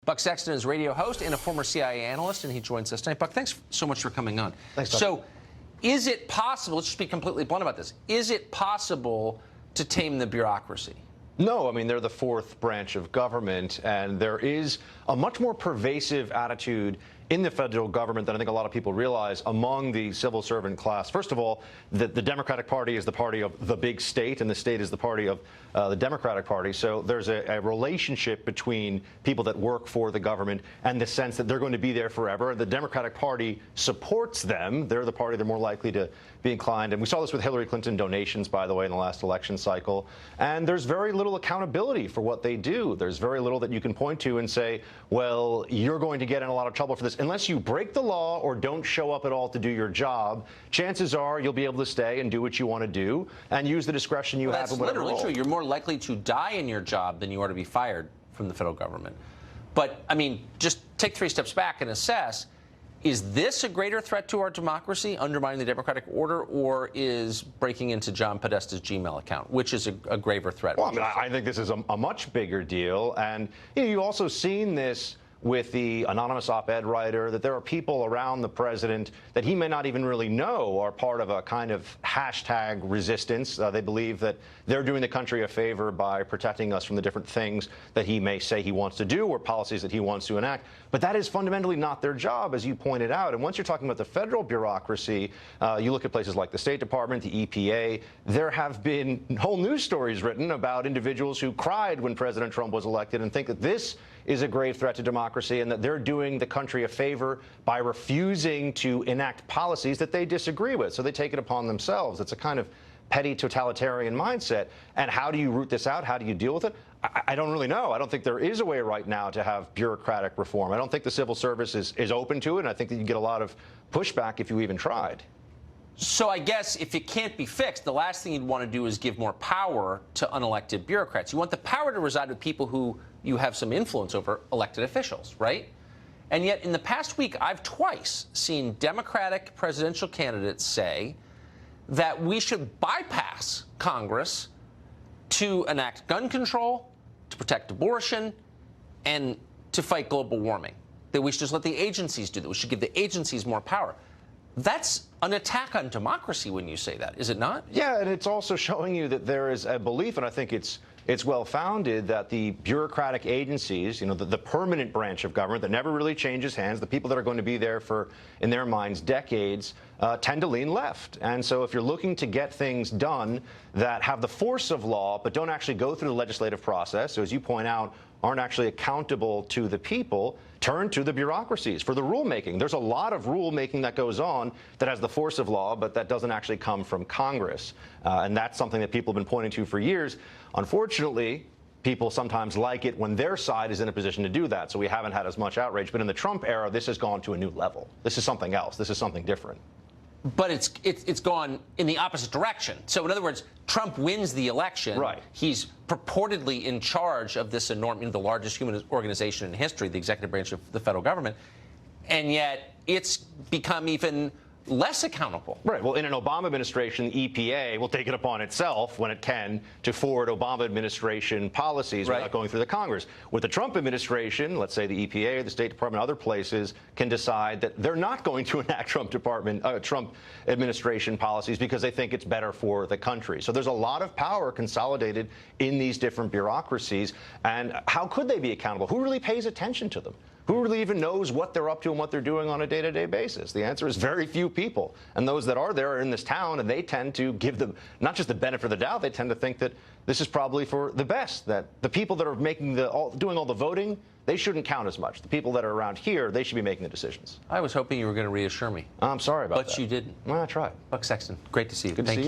Buck Sexton is radio host and a former CIA analyst, and he joins us tonight. Buck, thanks so much for coming on. Thanks, Doug. So, is it possible, let's just be completely blunt about this, is it possible to tame the bureaucracy? No, I mean, they're the fourth branch of government, and there is a much more pervasive attitude in the federal government than I think a lot of people realize among the civil servant class. First of all, the Democratic Party is the party of the big state, and the state is the party of the Democratic Party. So there's a relationship between people that work for the government and the sense that they're going to be there forever. The Democratic Party supports them. They're the party they're more likely to be inclined. And we saw this with Hillary Clinton donations, by the way, in the last election cycle. And there's very little accountability for what they do. There's very little that you can point to and say, well, you're going to get in a lot of trouble for this. Unless you break the law or don't show up at all to do your job, chances are you'll be able to stay and do what you want to do and use the discretion you have in whatever role. That's literally true. You're more likely to die in your job than you are to be fired from the federal government. But, I mean, just take 3 steps back and assess, is this a greater threat to our democracy, undermining the democratic order, or is breaking into John Podesta's Gmail account, which is a graver threat? Well, I mean, I think this is a much bigger deal. And you've also seen this with the anonymous op-ed writer, that there are people around the president that he may not even really know are part of a kind of hashtag resistance. They believe that they're doing the country a favor by protecting us from the different things that he may say he wants to do or policies that he wants to enact. But that is fundamentally not their job, as you pointed out. And once you're talking about the federal bureaucracy, you look at places like the State Department, the EPA, there have been whole news stories written about individuals who cried when President Trump was elected and think that this is a grave threat to democracy and that they're doing the country a favor by refusing to enact policies that they disagree with. So they take it upon themselves. It's a kind of petty totalitarian mindset. And how do you root this out? How do you deal with it? I don't really know. I don't think there is a way right now to have bureaucratic reform. I don't think the civil service is open to it, and I think that you get a lot of pushback if you even tried. So I guess if it can't be fixed, the last thing you'd want to do is give more power to unelected bureaucrats. You want the power to reside with people who you have some influence over, elected officials, right? And yet in the past week, I've twice seen Democratic presidential candidates say that we should bypass Congress to enact gun control, to protect abortion, and to fight global warming. That we should just let the agencies do that. We should give the agencies more power. That's an attack on democracy when you say that, is it not? Yeah, and it's also showing you that there is a belief, and I think it's well-founded, that the bureaucratic agencies, the permanent branch of government that never really changes hands, the people that are going to be there for, in their minds, decades, tend to lean left. And so if you're looking to get things done that have the force of law but don't actually go through the legislative process, so as you point out, aren't actually accountable to the people, turn to the bureaucracies for the rulemaking. There's a lot of rulemaking that goes on that has the force of law, but that doesn't actually come from Congress. And that's something that people have been pointing to for years. Unfortunately, people sometimes like it when their side is in a position to do that. So we haven't had as much outrage. But in the Trump era, this has gone to a new level. This is something else. This is something different. But it's gone in the opposite direction. So in other words, Trump wins the election. Right. He's purportedly in charge of this enormous, the largest human organization in history, the executive branch of the federal government, and yet it's become even less accountable. Right. Well, in an Obama administration, the EPA will take it upon itself when it can to forward Obama administration policies without going through the Congress. With the Trump administration, let's say the EPA, the State Department, other places can decide that they're not going to enact Trump administration policies because they think it's better for the country. So there's a lot of power consolidated in these different bureaucracies. And how could they be accountable? Who really pays attention to them? Who really even knows what they're up to and what they're doing on a day-to-day basis? The answer is very few people. And those that are there are in this town, and they tend to give them not just the benefit of the doubt, they tend to think that this is probably for the best, that the people that are making doing all the voting, they shouldn't count as much. The people that are around here, they should be making the decisions. I was hoping you were going to reassure me. I'm sorry about that. But you didn't. Well, I tried. Buck Sexton, great to see you. Good to see you.